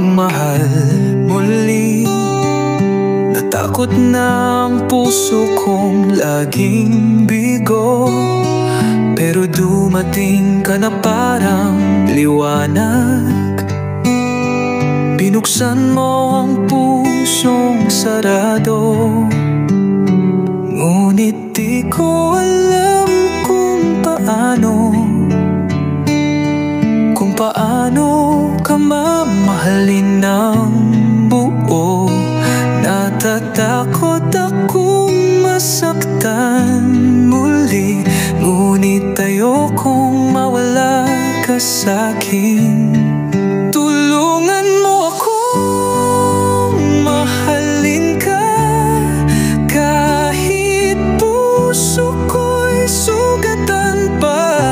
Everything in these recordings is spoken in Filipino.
magmahal muli. Natakot na ang puso kong laging bigo, pero dumating ka na parang liwanag. Binuksan mo ang pusong sarado, ngunit di ko alam kung paano ka mamahalin ng buo. Natatakot akong masaktan muli, ngunit ayokong mawala ka sa'kin. Tulungan mo akong mahalin ka, kahit puso ko'y sugatan pa.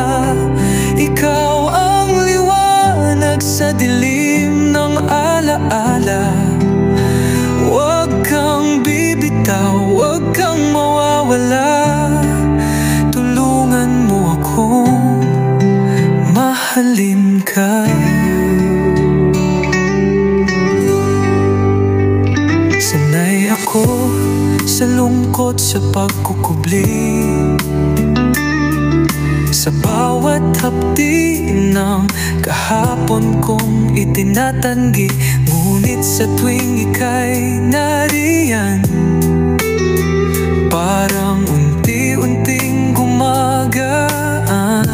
Ikaw ang liwanag sa dilim ng alaala. Huwag kang bibitaw, huwag kang mawawala. Tulungan mo akong mahalin ka. Sanay ako sa lungkot, sa pagkukubli, sa bawat hapdi ng kahapon kong itinatanggi. Ngunit sa tuwing ika'y nariyan, parang unti-unting gumagaan.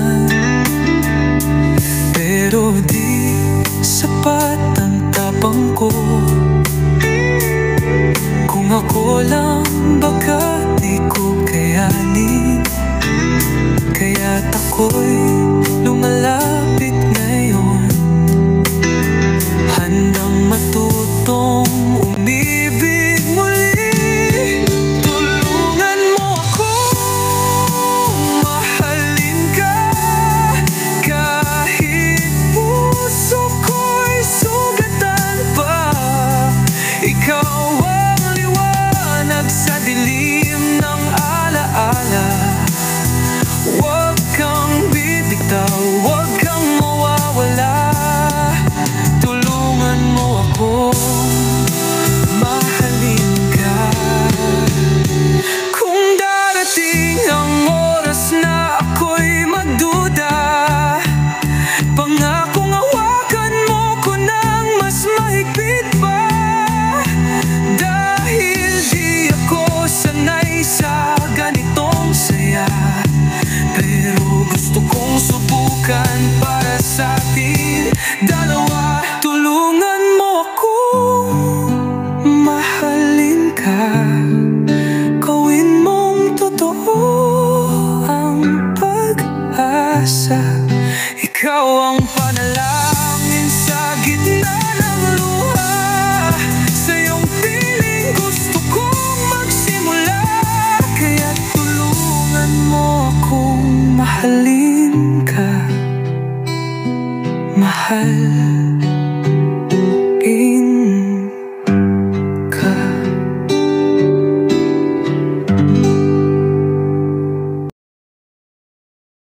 Pero di sapat ang tapang ko, kung ako lang baka di ko kayanin. Kaya't ako'y lumalapit ngayon, handang matutong umibig muli. Tulungan mo akong mahalin ka, kahit puso ko'y sugatan pa. Ikaw ang liwanag sa dilim ng alaala. Huwag kang bibitaw, huwag kang mawawala. Tulungan mo ako, mahalin ka. Kung darating ang oras na ako'y magduda, pangakong hawakan mo ko ng mas mahigpit pa. Dahil di ako sanay sa ganitong saya, pero gusto kong subukan para sa atin dalawa. Tulungan mo akong mahalin ka, gawin mong totoo ang pag-asa. Ikaw ang panalangin sa gitna ng luha, sa iyong piling gusto kong magsimula. Kaya tulungan mo akong mahalin ka, mahal